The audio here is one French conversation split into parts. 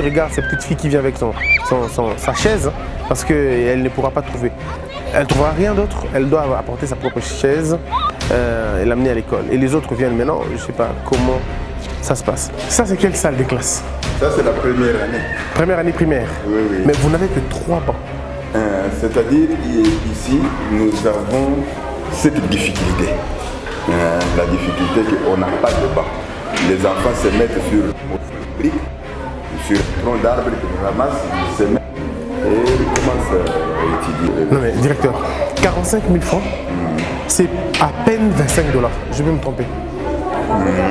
regarde cette petite fille qui vient avec sa chaise parce qu'elle ne pourra pas trouver. Elle ne trouvera rien d'autre, elle doit apporter sa propre chaise et l'amener à l'école. Et les autres viennent maintenant, je ne sais pas comment ça se passe. Ça, c'est quelle salle de classe? Ça, c'est la première année. Première année primaire? Oui, oui. Mais vous n'avez que 3 bancs. C'est-à-dire, ici, nous avons cette difficulté. La difficulté qu'on n'a pas de banc. Les enfants se mettent sur le brique, sur le tronc d'arbre qu'ils ramassent, ils se mettent et ils commencent à étudier. Non mais directeur, 45 000 francs, c'est à peine 25 $. Je vais me tromper.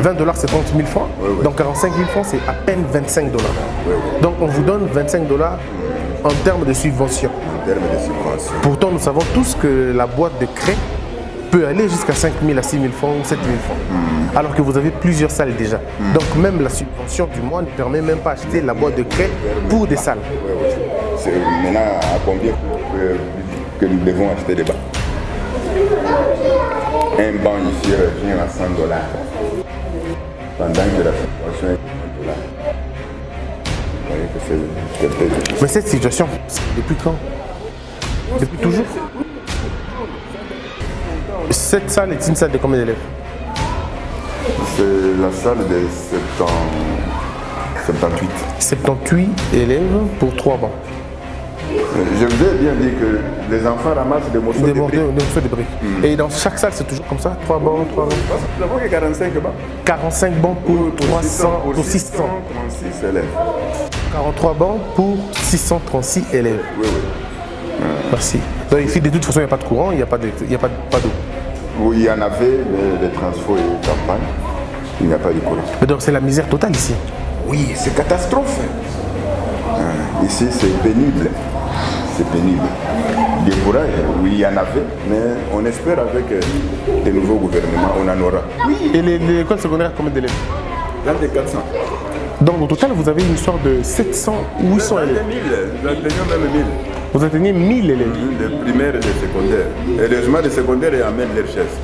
20 $ c'est 30 000 francs, oui. Donc 45 000 francs c'est à peine 25 $. Oui. Donc on vous donne 25 $ en termes de subvention. En termes de subvention. Pourtant nous savons tous que la boîte de craie peut aller jusqu'à 5 000 à 6 000 francs ou 7 000 francs. Alors que vous avez plusieurs salles déjà. Donc même la subvention du mois ne permet même pas d'acheter la boîte de craie pour des salles. Oui. C'est maintenant à combien que nous devons acheter des bancs? Un banc ici revient à 100 $. Pendant que la subvention est 100 $. Vous voyez que c'est très difficile. Mais cette situation, depuis quand? Depuis toujours? Cette salle est une salle de combien d'élèves? C'est la salle de 78. 78 élèves pour 3 bancs. Je vous ai bien dit que les enfants ramassent des morceaux de briques. Des morceaux de briques. Et dans chaque salle, c'est toujours comme ça? 3 bancs, 3 bancs? Nous avons que 45 bancs. 45 bancs pour 300, pour 636 élèves. 43 bancs pour 636 élèves. Oui. Merci. Donc ici, de toute façon, il n'y a pas de courant, il n'y a pas d'eau. Oui, il y en avait, mais les transports et campagne, il n'y a pas de courant. Mais donc c'est la misère totale ici. Oui, c'est catastrophe. Ici, c'est pénible. C'est pénible. Des courages, oui, il y en avait, mais on espère avec les nouveaux gouvernements, on en aura. Oui. Et l'école secondaire, combien d'élèves? Dans des 400. Donc au total, vous avez une histoire de 700 ou 800 élèves. 1000, nous atteignons même 1000. Vous atteignez 1000 élèves. Les primaires et les secondaires. Heureusement, les secondaires, ils amènent leurs chaises.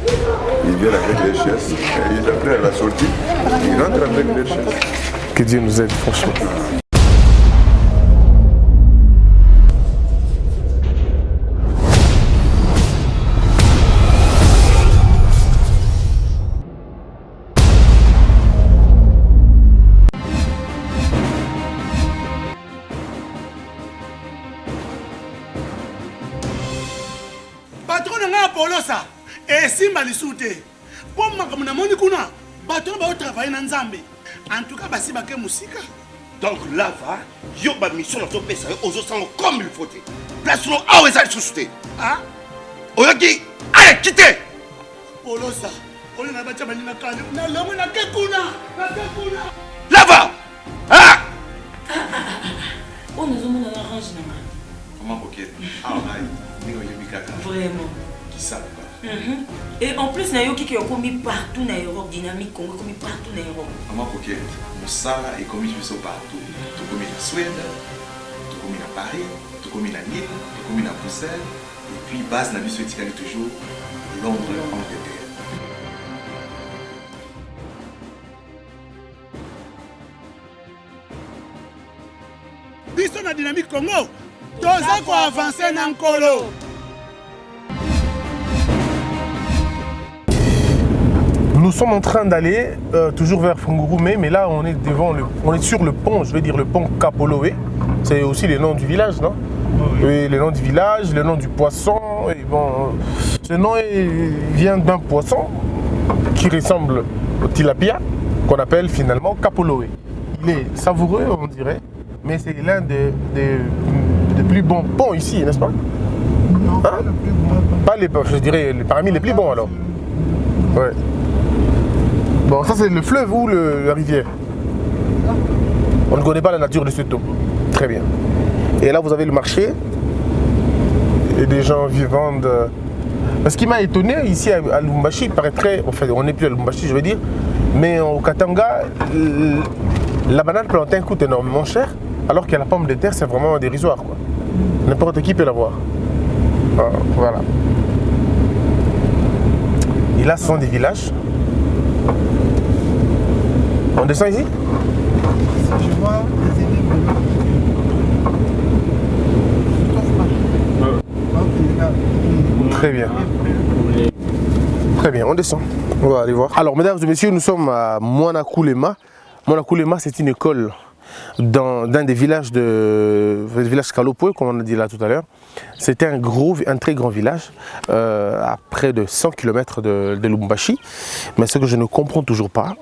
Ils viennent avec leurs chaises. Et ils après à la sortie, ils rentrent avec leurs chaises. Que Dieu nous aide, franchement. Patron nga Polosa et simba lisute. Pour makamuna moni kuna, patron ba travailler na Nzambe. En tout cas basi bake musika. Donc là va, yo ba mission na to pesa aux sango comme il faut. Place no awe za susute. Ah, Oyoki, allez quitter. Polosa. On na bacha bani na kanya. Na longo na kekuna. Là va. Ah! On nous a orange na. Comment coquette. Ah ouais. Vraiment. Qui ça quoi? Et en plus, Nayoki qui est commis partout dans l'Europe, dynamique Congo commis partout dans l'Europe. Maman coquette, ça est commis partout. Tout commis en Suède, tout commis à Paris, tout commis à Lille, tout commis à Bruxelles. Et puis base na biso etikali toujours Londres, Angleterre. Biso na dynamique Congo. Toza ko avancer na nkolo. Nous sommes en train d'aller toujours vers Fungurume, mais là on est sur le pont, je vais dire le pont Kapolowe. C'est aussi le nom du village, non? Oui, le nom du village, le nom du poisson. Et bon, ce nom vient d'un poisson qui ressemble au tilapia, qu'on appelle finalement Kapolowe. Il est savoureux, on dirait, mais c'est l'un des plus bons ponts ici, n'est-ce pas? Non, pas le plus bon. Pas les, je dirais parmi les plus bons alors. Ouais. Bon, ça c'est le fleuve ou la rivière? On ne connaît pas la nature de ce eau. Très bien. Et là vous avez le marché et des gens vivants de... Ce qui m'a étonné ici à Lubumbashi, il paraîtrait, enfin on n'est plus à Lubumbashi je veux dire, mais au Katanga, la banane plantain coûte énormément cher, alors que la pomme de terre c'est vraiment dérisoire quoi. N'importe qui peut l'avoir. Voilà. Et là ce sont des villages. On descend ici? Je vois des élèves. Très bien. Très bien, on descend. On va aller voir. Alors, mesdames et messieurs, nous sommes à Mouanakoulema. Mouanakoulema, c'est une école dans des villages Kalopoué, comme on a dit là tout à l'heure. C'était un très grand village, à près de 100 km de Lubumbashi. Mais ce que je ne comprends toujours pas,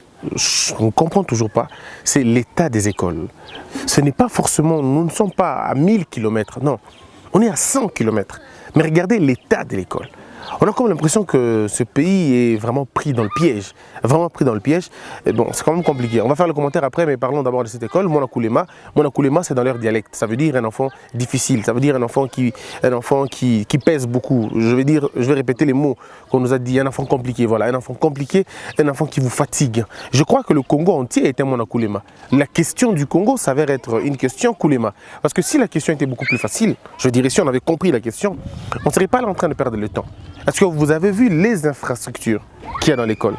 c'est l'état des écoles. Ce n'est pas forcément, nous ne sommes pas à 1000 km, non, on est à 100 km. Mais regardez l'état de l'école. On a comme l'impression que ce pays est vraiment pris dans le piège. Vraiment pris dans le piège. Et bon, c'est quand même compliqué. On va faire le commentaire après, mais parlons d'abord de cette école, Mouanakoulema. Mouanakoulema, c'est dans leur dialecte. Ça veut dire un enfant difficile. Ça veut dire un enfant qui pèse beaucoup. Je vais répéter les mots qu'on nous a dit. Un enfant compliqué, voilà. Un enfant compliqué, un enfant qui vous fatigue. Je crois que le Congo entier était Mouanakoulema. La question du Congo s'avère être une question Koulema. Parce que si la question était beaucoup plus facile, je dirais si on avait compris la question, on ne serait pas là en train de perdre le temps. Est-ce que vous avez vu les infrastructures qu'il y a dans l'école?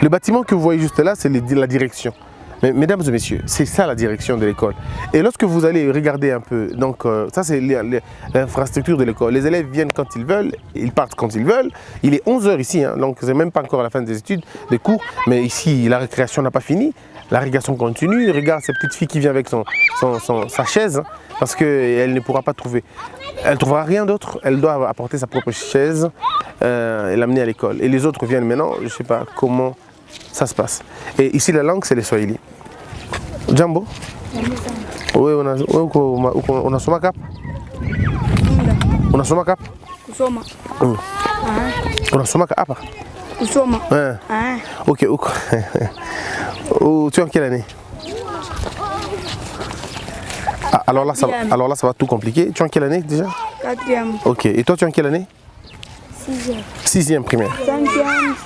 Le bâtiment que vous voyez juste là, c'est la direction. Mais, mesdames et messieurs, c'est ça la direction de l'école. Et lorsque vous allez regarder un peu, donc ça c'est l'infrastructure de l'école. Les élèves viennent quand ils veulent, ils partent quand ils veulent. Il est 11 h ici, hein, donc c'est même pas encore la fin des études, des cours. Mais ici, la récréation n'a pas fini. La récréation continue. Regarde cette petite fille qui vient avec sa chaise, hein, parce qu'elle ne pourra pas trouver. Elle ne trouvera rien d'autre, elle doit apporter sa propre chaise et l'amener à l'école. Et les autres viennent maintenant, je ne sais pas comment ça se passe. Et ici, la langue, c'est le Swahili. Jambo? Oui, on a soma cap. On a soma cap. Kusoma. On a soma cap. Kusoma. Ok. Tu es en quelle année? Ah, alors là, ça va tout compliquer. Tu es en quelle année déjà? 4e. Ok. Et toi, tu es en quelle année? 6e primaire. 5e,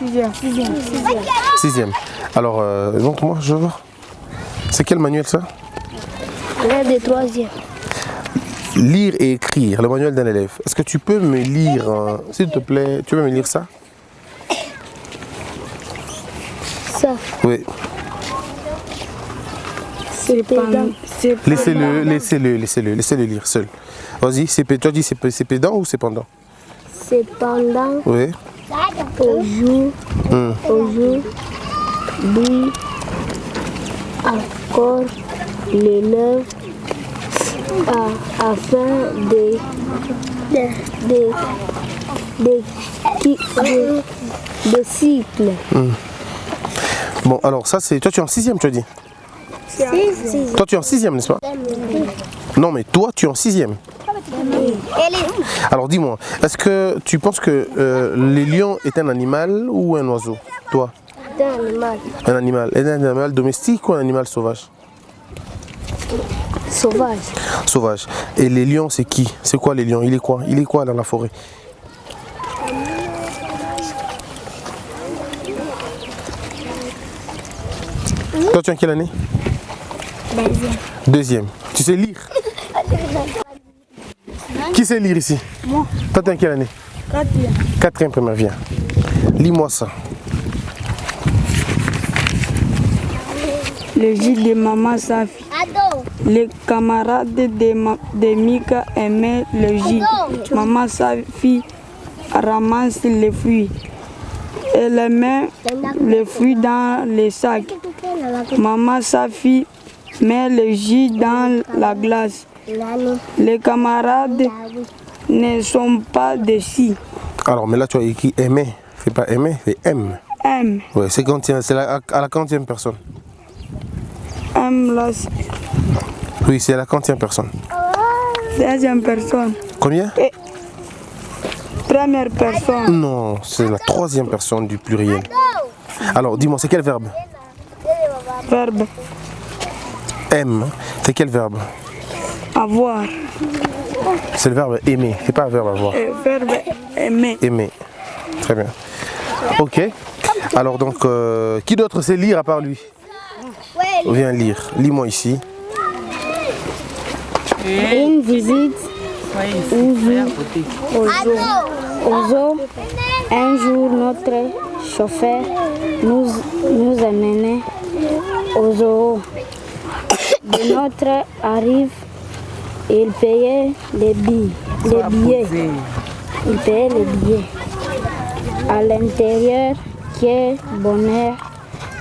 6e. Alors, donc moi, je veux voir. C'est quel manuel ça? L'élève de 3e. Lire et écrire, le manuel d'un élève. Est-ce que tu peux me lire, s'il te plaît, tu peux me lire ça? Ça. Oui. Laissez-le lire seul. Vas-y, toi dis c'est pédant ou c'est pendant? C'est pendant. Oui. Au jour, dit encore l'élève afin de cycle. Bon, alors ça c'est. Toi tu es en 6e, tu as dit? Toi tu es en 6e, n'est-ce pas? Non, mais toi tu es en 6e. Alors dis-moi, est-ce que tu penses que les lions est un animal ou un oiseau? Toi? Un animal. Un animal. Est un animal domestique ou un animal sauvage? Sauvage. Sauvage. Et les lions, c'est qui? C'est quoi les lions? Il est quoi dans la forêt? Toi, tu es en quelle année? 2e. Tu sais lire? Qui sait lire ici? Moi. Toi, tu es en quelle année? 4e primaire, viens. Lis-moi ça. Le gîte de Maman Safi. Les camarades de Mika aimaient le gîte. Maman Safi ramasse les fruits. Elle met les fruits dans les sacs. Maman Safi met le gîte dans la glace. Les camarades ne sont pas dessus. Alors, mais là, tu as écrit aimer. C'est pas aimer, c'est aime. M. Ouais, c'est à la 40e personne. M, là. Oui, c'est à la 40e personne. 16e personne. Combien? Première personne. Non, c'est la 3e personne du pluriel. Alors, dis-moi, c'est quel verbe? Verbe. Aime, c'est quel verbe? Avoir. C'est le verbe aimer, c'est pas un verbe avoir. Verbe aimer. Aimer. Très bien. Ok. Alors donc, qui d'autre sait lire à part lui? Viens lire. Lis-moi ici. Une visite au zoo. Un jour, notre chauffeur nous amenait au zoo. De notre arrive, il payait les billets. il payait les billets. À l'intérieur, quel bonheur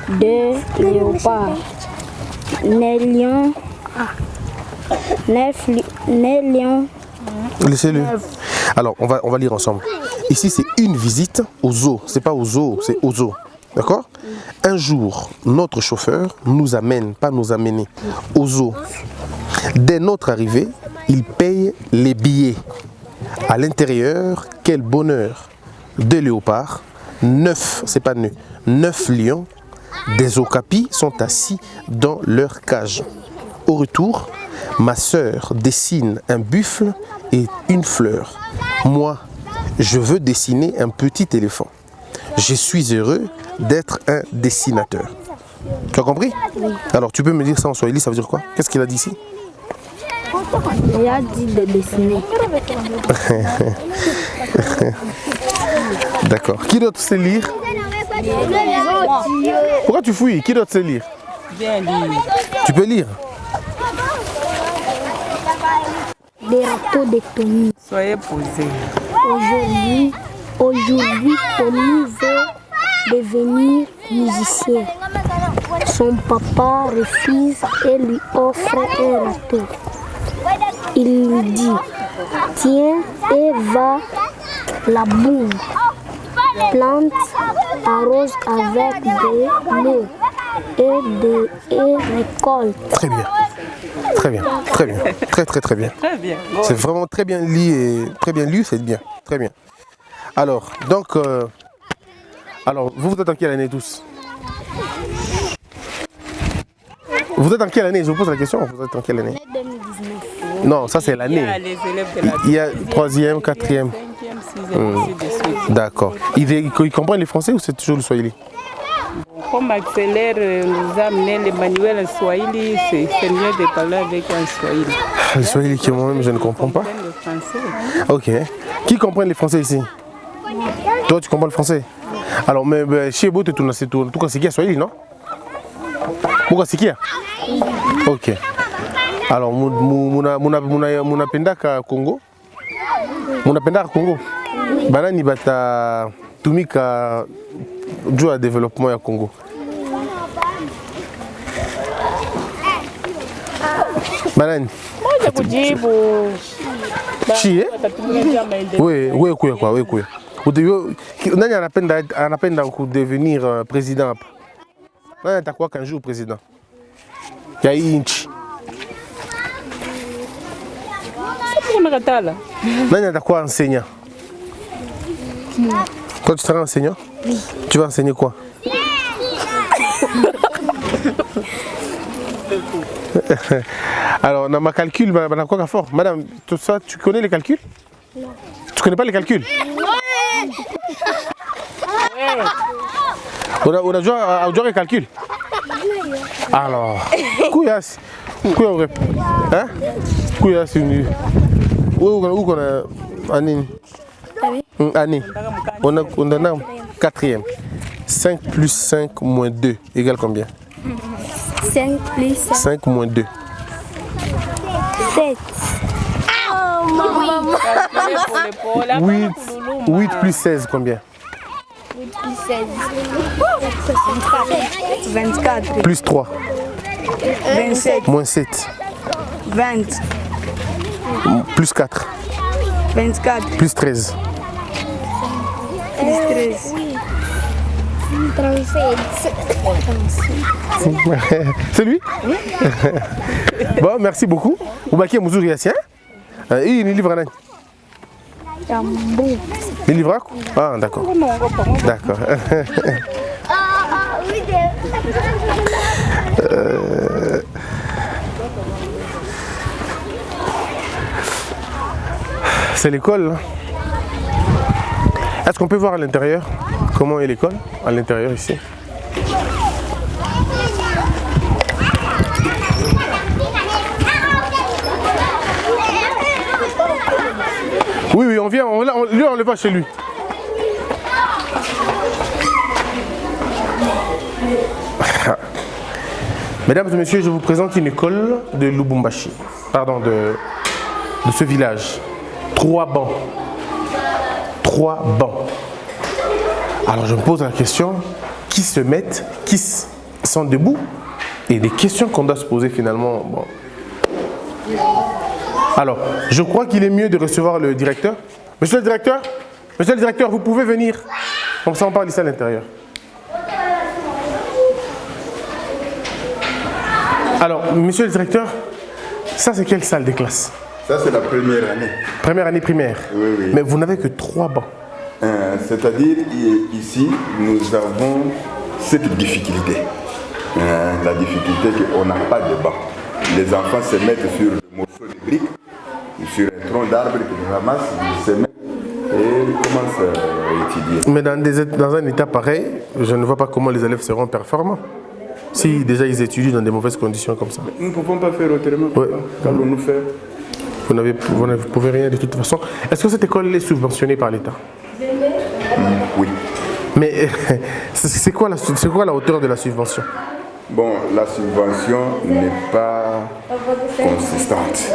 de léopard. Neuf lions. Laissez-le. Alors, on va lire ensemble. Ici, c'est une visite au zoo. C'est pas au zoo, c'est au zoo. D'accord? Un jour, notre chauffeur nous amène, pas nous amener, au zoo. Dès notre arrivée, il paye les billets. À l'intérieur, quel bonheur! 2 léopards, 9, c'est pas 9 lions, des okapis sont assis dans leur cage. Au retour, ma sœur dessine un buffle et une fleur. Moi, je veux dessiner un petit éléphant. Je suis heureux d'être un dessinateur. Tu as compris? Oui. Alors, tu peux me dire ça en swahili, ça veut dire quoi? Qu'est-ce qu'il a dit ici? Il a dit de dessiner. D'accord. Qui d'autre sait lire? Pourquoi tu fouilles? Qui d'autre sait lire? Bien lire. Tu peux lire? Des râteaux de Tommy. Soyez posés. Aujourd'hui, Tommy veut devenir musicien. Son papa refuse et lui offre un râteau. Il lui dit, tiens et va la boum. Plante, arrose avec de l'eau et récolte. Très bien. Très bien. Très bien. Très bien. Très bien. C'est vraiment très bien lu et très bien lu, c'est bien. Très bien. Alors, donc, vous êtes en quelle année tous? Vous êtes en quelle année? Je vous pose la question. Vous êtes en quelle année? 2019. Non, ça c'est l'année. Il y a les élèves de la Il y a 3e, 4e. 5e, 6e, ainsi de suite. D'accord. Ils comprennent les français ou c'est toujours le swahili? Comme Accélère nous a amené les manuels en swahili, c'est mieux de parler avec un swahili. Le swahili qui moi-même je ne comprends pas. Le français. Ok. Qui comprend les français ici? Toi tu comprends le français? Alors, mais chez vous, tu as c'est qui à swahili, non? Pourquoi c'est qui? Ok. Alors, munapendaka Congo? Munapendaka Congo? Banani bata tumika juu ya développement ya Congo. Banani? Chie? Oui, kuya. Nani anapenda kudevenir président hapa? Nani atakuwa qu'un jour président? Ya hii nchi. Nani atakuwa enseignant? Toi tu seras enseignant? Tu vas enseigner quoi? Alors, dans ma calcul, fort. Madame, tu connais les calculs? Non. Tu connais pas les calculs? On a joué à calcul. Alors, Kouyas. Hein? Kouyas, c'est une. Où on a année? Année. On a 4e. 5 plus 5 moins 2 égale combien? 5 plus 5 moins 2. 7. 8 plus 16 combien? 8 plus 16. 24. Plus 3. 27. Moins 7. 20. Plus 4. 24. Plus 13. Plus 13. 37. C'est lui? Oui. Bon, merci beaucoup. Oubaki Mouzouri Yassien. Il livre un il livre? Ah, d'accord. D'accord. C'est l'école. Est-ce qu'on peut voir à l'intérieur comment est l'école? À l'intérieur ici. Oui, on vient, on le voit chez lui. Mesdames et messieurs, je vous présente une école de Lubumbashi, pardon, de ce village. 3 bancs. 3 bancs. Alors je me pose la question, qui se mettent, qui sont debout? Et des questions qu'on doit se poser finalement. Bon. Alors, je crois qu'il est mieux de recevoir le directeur. Monsieur le directeur, vous pouvez venir. Comme ça, on parle ici à l'intérieur. Alors, monsieur le directeur, ça c'est quelle salle de classe? Ça c'est la première année. Première année primaire. Oui, oui. Mais vous n'avez que 3 bancs. C'est-à-dire ici, nous avons cette difficulté. La difficulté qu'on n'a pas de banc. Les enfants se mettent sur le morceau de briques, sur un tronc d'arbre qu'ils ramassent, ils se mettent et ils commencent à étudier. Mais dans un état pareil, je ne vois pas comment les élèves seront performants. Si déjà ils étudient dans des mauvaises conditions comme ça. Nous ne pouvons pas faire autrement. Ouais. Qu'allons-nous faire? Vous ne pouvez rien de toute façon. Est-ce que cette école est subventionnée par l'État? Oui. Mais c'est quoi la hauteur de la subvention? Bon, la subvention n'est pas consistante.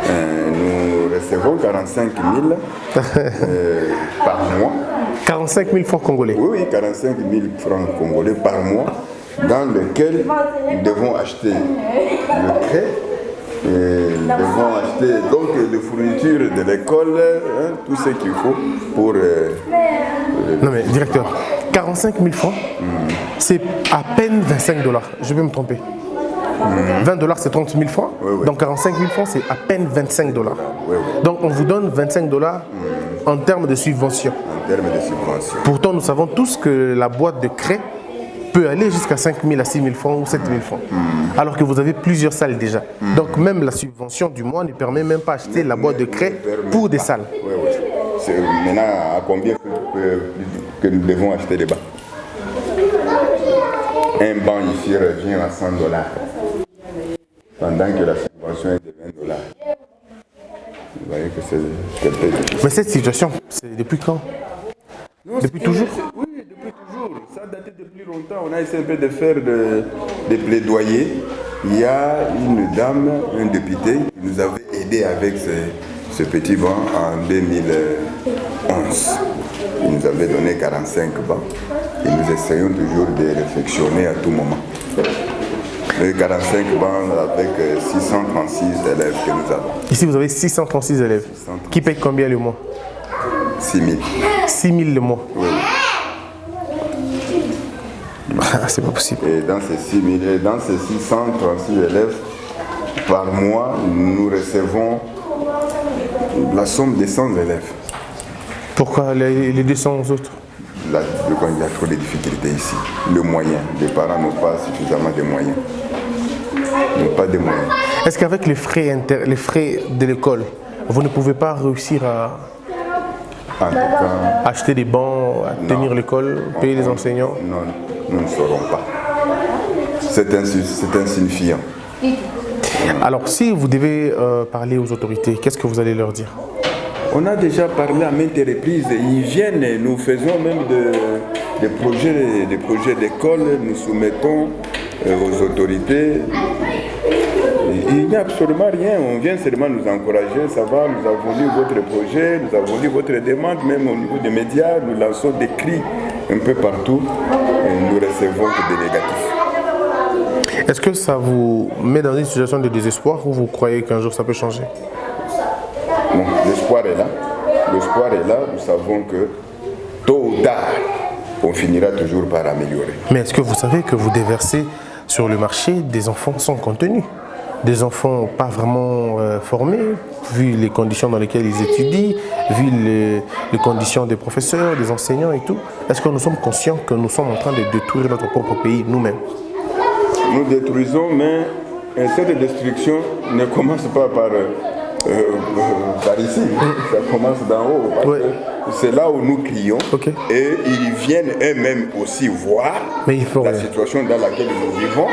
Nous recevons 45 000 par mois. 45 000 francs congolais? Oui, 45 000 francs congolais par mois, dans lequel nous devons acheter le trait, nous devons acheter donc les fournitures de l'école, tout ce qu'il faut pour... Non mais directeur, 45 000 francs, c'est à peine 25 $. Je vais me tromper. 20 $ c'est 30 000 francs, oui. Donc 45 000 francs c'est à peine 25 $. Oui. Donc on vous donne 25 $ en termes de subvention. En termes de subvention. Pourtant nous savons tous que la boîte de craie peut aller jusqu'à 5 000 à 6 000 francs ou 7 000 francs. Alors que vous avez plusieurs salles déjà. Donc même la subvention du mois ne permet même pas d'acheter la boîte de craie pour des salles. Oui. C'est maintenant à combien que nous devons acheter des bancs? Un banc ici revient à 100 $. Pendant que la subvention est de 20 $. Vous voyez que c'est quelque chose. Mais cette situation, c'est depuis quand? Depuis toujours? Oui, depuis toujours. Ça date de plus longtemps. On a essayé un peu de faire des plaidoyers. Il y a une dame, un député, qui nous avait aidé avec ce petit banc en 2011. Il nous avait donné 45 bancs. Et nous essayons toujours de réflexionner à tout moment. Les 45 bancs avec 636 élèves que nous avons. Ici, vous avez 636 élèves. 636. Qui paye combien le mois? 6 000. 6 000 le mois. Oui. C'est pas possible. Et dans ces 6 000, dans ces 636 élèves, par mois, nous recevons la somme des 100 élèves. Pourquoi les 200 autres? Il y a trop de difficultés ici. Le moyen, les parents n'ont pas suffisamment de moyens. Ils n'ont pas de moyens. Est-ce qu'avec les frais de l'école, vous ne pouvez pas réussir à acheter des bancs, à tenir l'école, payer les enseignants? Non, nous ne saurons pas. C'est insignifiant. Alors, si vous devez parler aux autorités, qu'est-ce que vous allez leur dire? On a déjà parlé à maintes reprises. Ils viennent, nous faisons même des projets d'école, nous soumettons aux autorités. Il n'y a absolument rien. On vient seulement nous encourager. Ça va, nous avons lu votre projet, nous avons lu votre demande, même au niveau des médias. Nous lançons des cris un peu partout et nous recevons que des négatifs. Est-ce que ça vous met dans une situation de désespoir ou vous croyez qu'un jour ça peut changer? Bon, l'espoir est là. L'espoir est là. Nous savons que tôt ou tard, on finira toujours par améliorer. Mais est-ce que vous savez que vous déversez sur le marché des enfants sans contenu? Des enfants pas vraiment formés, vu les conditions dans lesquelles ils étudient, vu les conditions des professeurs, des enseignants et tout. Est-ce que nous sommes conscients que nous sommes en train de détruire notre propre pays nous-mêmes? Nous détruisons, mais cette destruction ne commence pas par ici, ça commence d'en haut. Parce que c'est là où nous crions et ils viennent eux-mêmes aussi voir la situation dans laquelle nous vivons.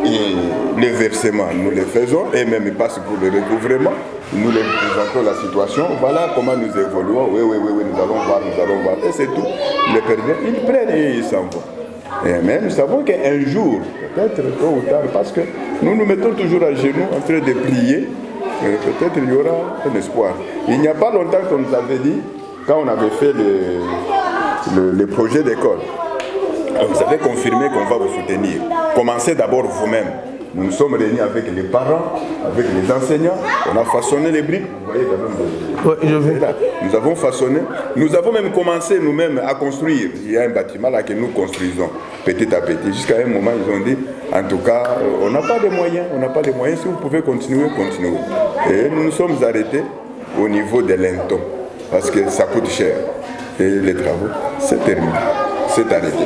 Et les versements, nous les faisons, et même ils passent pour le recouvrement, nous les présentons la situation, voilà comment nous évoluons, oui, nous allons voir, et c'est tout. Les perdants, ils prennent et ils s'en vont. Et même nous savons qu'un jour, peut-être tôt ou tard, parce que nous nous mettons toujours à genoux en train de prier, peut-être il y aura un espoir. Il n'y a pas longtemps qu'on nous avait dit, quand on avait fait le projet d'école, vous avez confirmé qu'on va vous soutenir. Commencez d'abord vous-même. Nous nous sommes réunis avec les parents, avec les enseignants. On a façonné les briques. Vous voyez quand même. Nous avons façonné. Nous avons même commencé nous-mêmes à construire. Il y a un bâtiment là que nous construisons petit à petit. Jusqu'à un moment, ils ont dit, en tout cas, on n'a pas de moyens. On n'a pas de moyens. Si vous pouvez continuer, continuez. Et nous nous sommes arrêtés au niveau de l'Inton. Parce que ça coûte cher. Et les travaux, c'est terminé. C'est arrêté.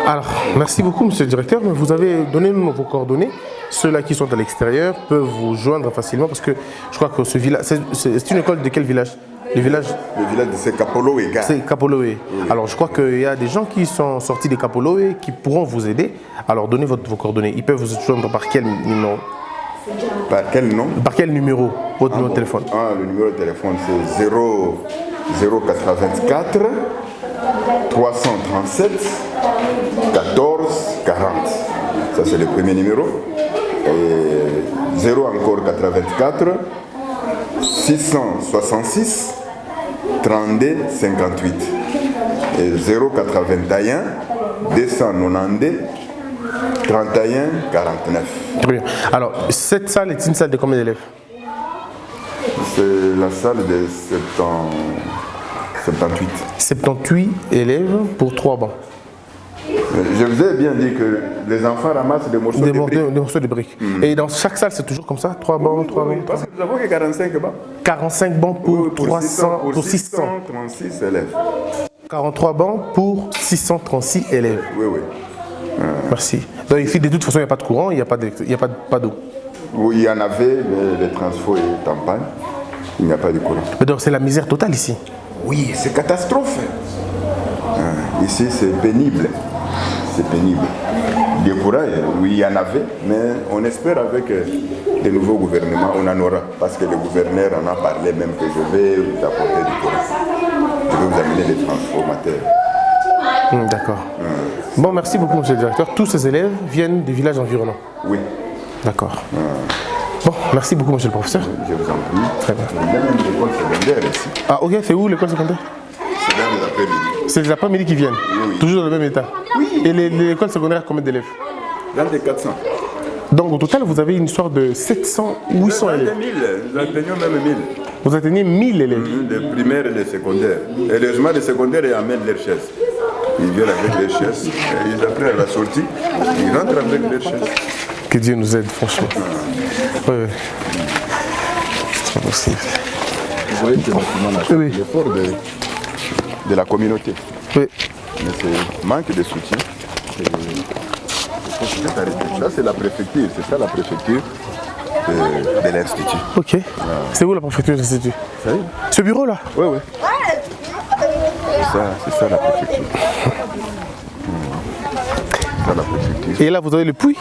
Alors, merci beaucoup, monsieur le directeur. Vous avez donné vos coordonnées. Ceux-là qui sont à l'extérieur peuvent vous joindre facilement parce que je crois que ce village, c'est une école de quel village? Le village de c'est Kapoloé. C'est Kapoloé. Oui. Alors, je crois qu'il y a des gens qui sont sortis de Kapoloé qui pourront vous aider. Alors, donnez vos coordonnées. Ils peuvent vous joindre par quel numéro? Par quel nom? Par quel numéro? Votre numéro de téléphone? Le numéro de téléphone, c'est 084 337 14 40. Ça, c'est le premier numéro. Et 0 encore 84 666 32 58. Et 081 292 31 49. Très bien. Alors, cette salle est une salle de combien d'élèves? C'est la salle de 78. 78 élèves pour 3 bancs. Je vous ai bien dit que les enfants ramassent des morceaux de briques. Des morceaux de briques. Et dans chaque salle, c'est toujours comme ça? 3 bancs, 3 bancs? Parce que nous avons que 45 bancs. 45 bancs pour 636 élèves. 43 bancs pour 636 élèves. Oui, oui. Merci. Donc ici, de toute façon, il n'y a pas de courant, il n'y a pas d'eau. Oui, il y en avait, mais les transports est en panne. Il n'y a pas de courant. Mais donc c'est la misère totale ici? Oui, c'est catastrophe. Ici, c'est pénible. C'est pénible. Des courants, oui, il y en avait, mais on espère avec les nouveaux gouvernements, on en aura. Parce que le gouverneur en a parlé même que je vais vous apporter du courant. Je vais vous amener des transformateurs. D'accord. Bon, merci beaucoup, monsieur le directeur. Tous ces élèves viennent des villages environnants? Oui. D'accord. Bon, merci beaucoup, monsieur le professeur. Je vous en prie. Très bien. Il y a même l'école secondaire ici. Ah, ok, c'est où l'école secondaire? C'est dans l'après-midi. C'est les après-midi qui viennent? Oui. Toujours dans le même état? Oui. Et l'école secondaire, combien d'élèves? Dans des 400. Donc au total, vous avez une histoire de 700 ou 800 élèves? Nous atteignons même 1000. Vous atteignez 1000 élèves? Les primaires et les secondaires. Heureusement, les secondaires, ils amènent leurs chaises. Ils viennent avec leurs chaises. Et ils après, à la sortie, ils rentrent avec leurs chaises. Que Dieu nous aide, franchement. Oui, oui. C'est pas possible. Vous voyez que l'effort de la communauté. Oui. Mais c'est manque de soutien. Ça, c'est la préfecture. C'est ça la préfecture de l'Institut. Ok. C'est où la préfecture de l'Institut? Ce bureau-là? Oui, oui. C'est ça la préfecture. C'est ça la préfecture. Et là, vous avez le puits?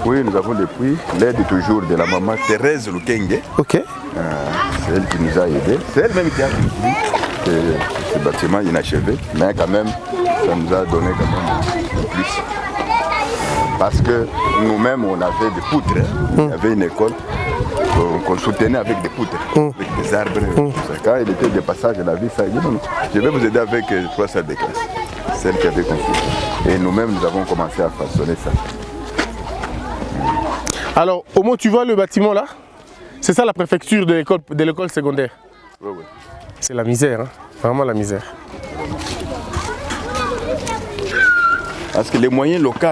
Oui, nous avons le puits. L'aide toujours de la maman Thérèse Lukenge. Ok. C'est elle qui nous a aidés. C'est elle-même qui a construit ce bâtiment inachevé. Mais quand même, ça nous a donné quand même plus. Parce que nous-mêmes, on avait des poutres. Il y avait une école qu'on soutenait avec des poutres, avec des arbres. Quand il était de passage de la vie, ça a dit non, je vais vous aider avec 3 salles de classe. Celle qui avait construit. Et nous-mêmes, nous avons commencé à façonner ça. Alors, au moins, tu vois le bâtiment là? C'est ça la préfecture de l'école secondaire? Oui, oui. C'est la misère, hein? Vraiment la misère. Parce que les moyens locaux,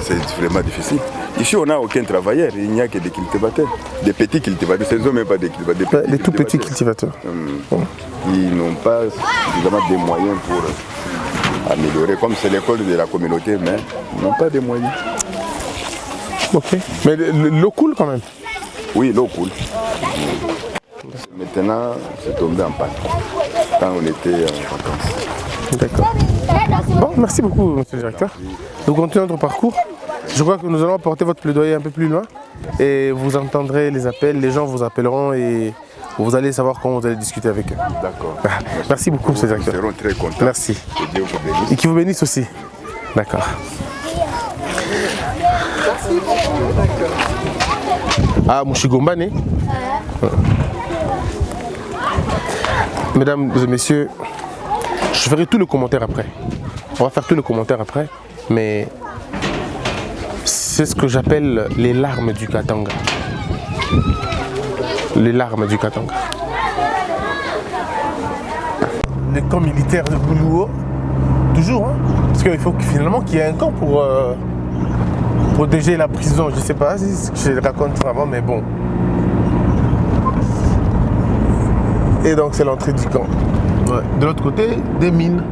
c'est vraiment difficile. Ici, on n'a aucun travailleur, il n'y a que des cultivateurs. Des petits cultivateurs, ce ne sont même pas des cultivateurs. Des tout petits cultivateurs. Ils n'ont pas suffisamment de moyens pour améliorer. Comme c'est l'école de la communauté, mais ils n'ont pas de moyens. Ok. Mais l'eau coule quand même? Oui, l'eau coule. Maintenant, c'est tombé en panne. Quand on était en vacances. D'accord. Bon, merci beaucoup, monsieur le directeur. Nous continuons notre parcours. Je crois que nous allons porter votre plaidoyer un peu plus loin. Et vous entendrez les appels, les gens vous appelleront et vous allez savoir comment vous allez discuter avec eux. D'accord. Merci beaucoup, monsieur le directeur. Nous serons très contents. Merci. Que Dieu vous bénisse. Et qui vous bénisse aussi. D'accord. Ah, Mouchigombane. Mesdames et messieurs, je ferai tout le commentaire après. On va faire tout le commentaire après, mais c'est ce que j'appelle les larmes du Katanga. Les larmes du Katanga. Les camps militaires de Boulouo, toujours, hein, parce qu'il faut finalement qu'il y ait un camp pour protéger la prison. Je ne sais pas si je le raconte vraiment, mais bon. Et donc c'est l'entrée du camp. Ouais. De l'autre côté, des mines.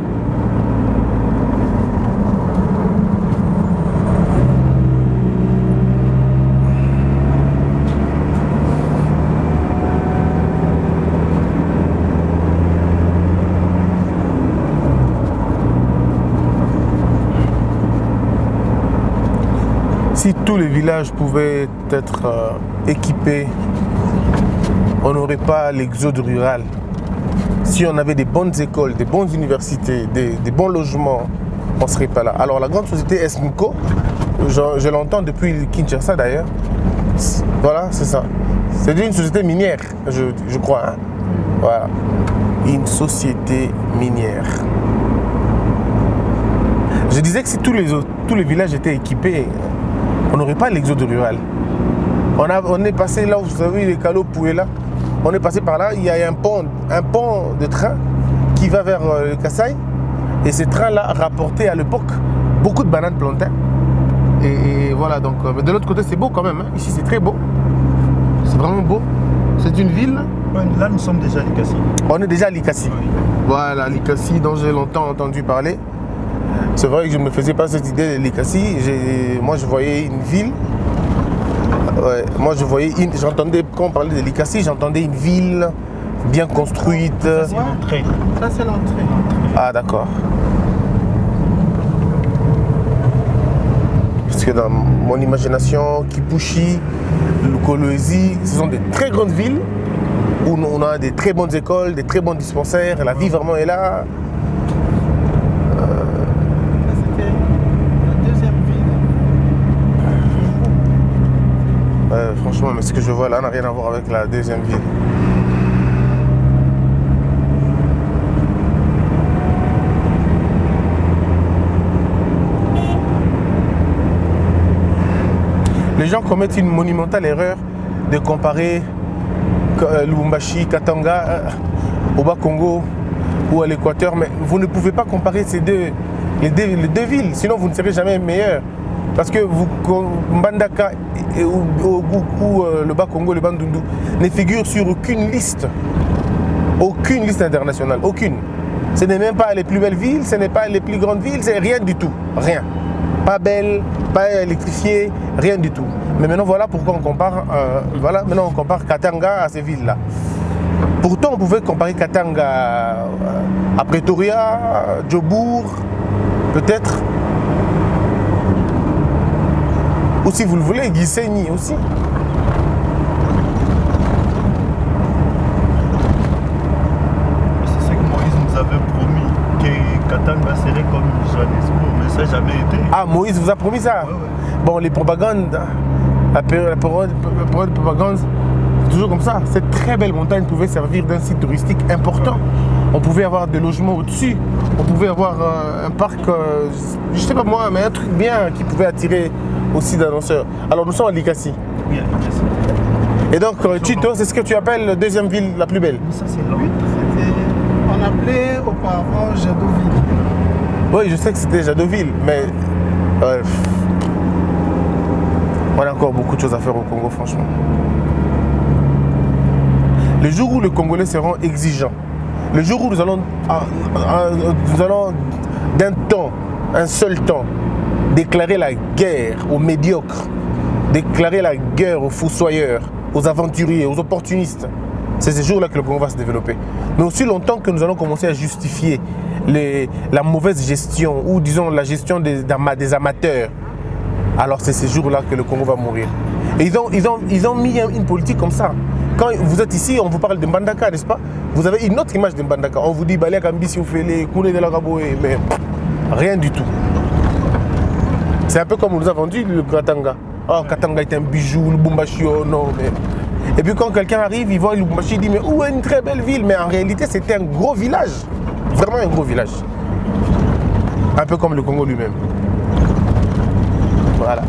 Si tous les villages pouvaient être équipés, on n'aurait pas l'exode rural. Si on avait des bonnes écoles, des bonnes universités, des bons logements, on ne serait pas là. Alors la grande société SMCO, je l'entends depuis Kinshasa d'ailleurs, voilà, c'est ça. C'est une société minière, je crois. Hein. Voilà, une société minière. Je disais que si tous les villages étaient équipés, on n'aurait pas l'exode rural. On est passé là où vous savez les calots Pouéla. On est passé par là, il y a un pont de train qui va vers le Kasaï. Et ce train-là rapportait à l'époque beaucoup de bananes plantains. Et voilà, donc mais de l'autre côté c'est beau quand même. Hein. Ici c'est très beau. C'est vraiment beau. C'est une ville. Là nous sommes déjà à Likassi. On est déjà à Likassi. Oui. Voilà, Likassi dont j'ai longtemps entendu parler. C'est vrai que je ne me faisais pas cette idée de Likassi. Moi je voyais une ville. Ouais, moi j'entendais, quand on parlait de Likassi, j'entendais une ville bien construite. Ça c'est l'entrée. Ça c'est l'entrée. Ah d'accord. Parce que dans mon imagination, Kipushi, Kolwezi, ce sont des très grandes villes où on a des très bonnes écoles, des très bons dispensaires, la vie vraiment est là. Franchement, mais ce que je vois là n'a rien à voir avec la deuxième ville. Les gens commettent une monumentale erreur de comparer Lubumbashi, Katanga au Bas-Congo ou à l'Équateur, mais vous ne pouvez pas comparer les deux villes, sinon vous ne serez jamais meilleur. Parce que Mbandaka ou le Bas-Congo, le Bandundu ne figurent sur aucune liste internationale, aucune. Ce n'est même pas les plus belles villes, ce n'est pas les plus grandes villes, c'est rien du tout, rien. Pas belle, pas électrifiée, rien du tout. Mais maintenant voilà pourquoi on compare, maintenant on compare Katanga à ces villes-là. Pourtant on pouvait comparer Katanga à Pretoria, à Djobour, peut-être. Ou si vous le voulez, Gisenyi aussi. C'est ce que Moïse nous avait promis, que Katanga serait comme Johannesburg, mais ça n'a jamais été. Ah, Moïse vous a promis ça? Ouais. Bon, les propagandes, la période de propagande, c'est toujours comme ça. Cette très belle montagne pouvait servir d'un site touristique important. On pouvait avoir des logements au-dessus. On pouvait avoir un parc, je sais pas moi, mais un truc bien qui pouvait attirer aussi d'annonceurs. Alors nous sommes à Likassi. Oui, à Likassi. Et donc, Chito, c'est ce que tu appelles la deuxième ville la plus belle? Ça, c'est là. On appelait auparavant Jadoville. Oui, je sais que c'était Jadoville, mais on a encore beaucoup de choses à faire au Congo, franchement. Le jour où les Congolais seront exigeants, le jour où nous allons d'un temps, un seul temps, déclarer la guerre aux médiocres, déclarer la guerre aux fossoyeurs, aux aventuriers, aux opportunistes. C'est ces jours-là que le Congo va se développer. Mais aussi longtemps que nous allons commencer à justifier la mauvaise gestion ou disons la gestion des amateurs, alors c'est ces jours-là que le Congo va mourir. Et ils ont mis une politique comme ça. Quand vous êtes ici, on vous parle de Mbandaka, n'est-ce pas? Vous avez une autre image de Mbandaka. On vous dit Balé Kambi Oufele, Koulé de la Gaboé, mais rien du tout. C'est un peu comme on nous a vendu le Katanga. Oh, Katanga est un bijou, le Lubumbashi, non, mais Et puis quand quelqu'un arrive, il voit Lubumbashi, il dit mais où est une très belle ville? Mais en réalité, c'était un gros village. Vraiment un gros village. Un peu comme le Congo lui-même. Voilà.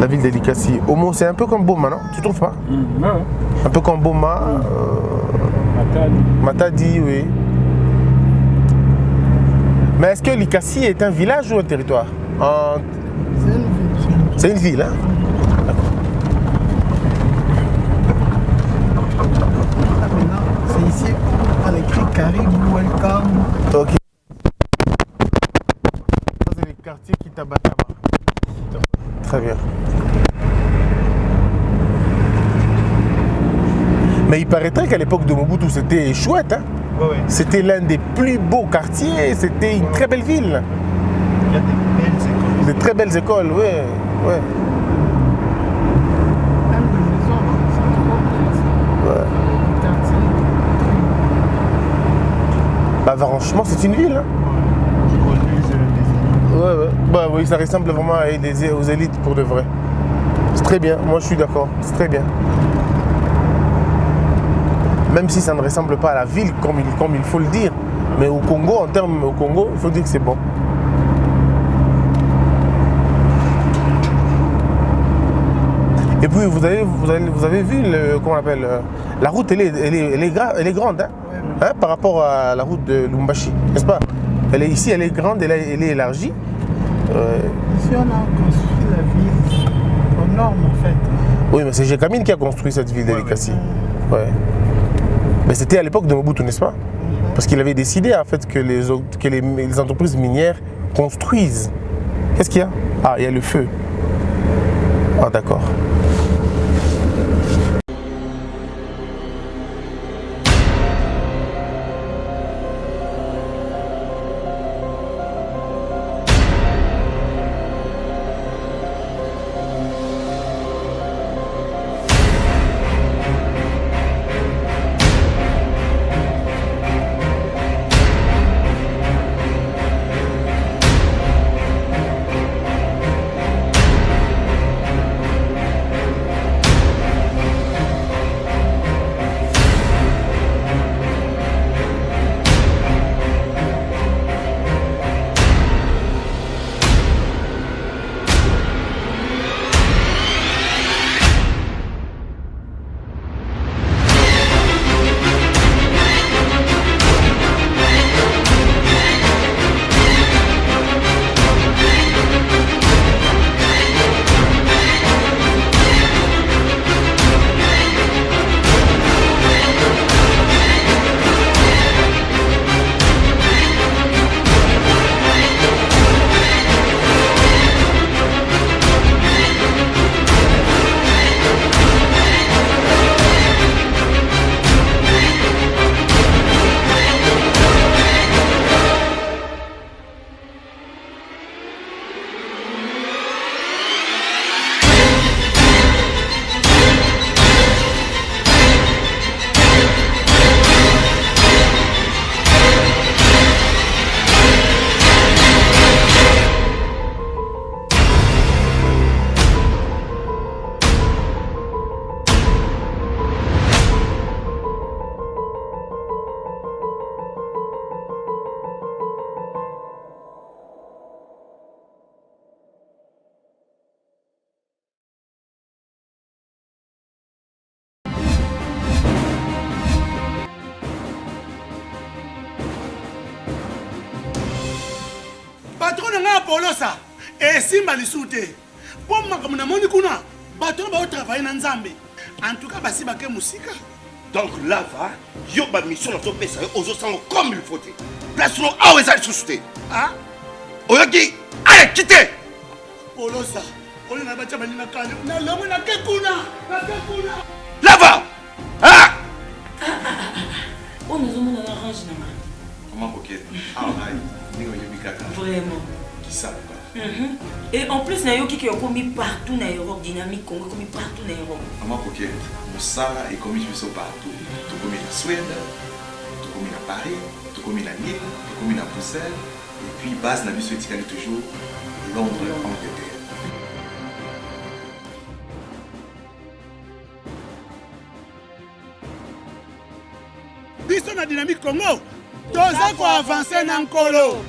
La ville de Likasi. Homo, c'est un peu comme Boma, non? Tu trouves pas? Non. Un peu comme Boma. Matadi, oui. Mais est-ce que Likasi est un village ou un territoire? C'est une ville, hein? C'est ici, on écrit Caribou, welcome. Ok. C'est les quartiers qui Kitabataba. Très bien. Mais il paraîtrait qu'à l'époque de Mobutu, c'était chouette. Hein? Ouais. C'était l'un des plus beaux quartiers. C'était une très belle ville. Il y a des belles écoles. Des très belles écoles, oui. Ouais. Même les maisons, c'est trop bien. Ouais. Le quartier. Bah franchement, c'est une ville. Hein? Ouais. Bah oui, ça ressemble vraiment aux élites pour de vrai. C'est très bien, moi je suis d'accord, c'est très bien. Même si ça ne ressemble pas à la ville comme il faut le dire. Mais au Congo, il faut dire que c'est bon. Et puis vous avez vu comment on appelle la route, elle est grande, hein, hein, par rapport à la route de Lubumbashi, n'est-ce pas? Ici, elle est grande, elle est élargie. Ici, on a construit la ville aux normes, en fait. Oui, mais c'est Jekamine qui a construit cette ville de Likasi. Ouais. Mais c'était à l'époque de Mobutu, n'est-ce pas? Parce qu'il avait décidé en fait que les entreprises minières construisent. Qu'est-ce qu'il y a? Ah, il y a le feu. Ah, d'accord. patron nga Polosa esimba lisu te po makambo namoni kuna bato baotravaille na nzambe en tout cas basi bake musika. Donc là va yo ba mission nazopesa yo ozosanga comme il faut te place no awa eza lisusu te oyoki allez quitte Polosa oyo na batia baninga kane na lomo na ke kuna là va on nous a mis dans l'orange na comment coquette vraiment qui ça et en plus na yoki qui a commis partout na Europe dynamique Congo commis partout na Europe maman coquette Moussala est commis partout tout comme la Suède tout comme la Paris tout comme la Lille tout comme la Bruxelles et puis base na biso etikali toujours Londres Angleterre biso na Dynamique Congo toza ko avancer na nkolo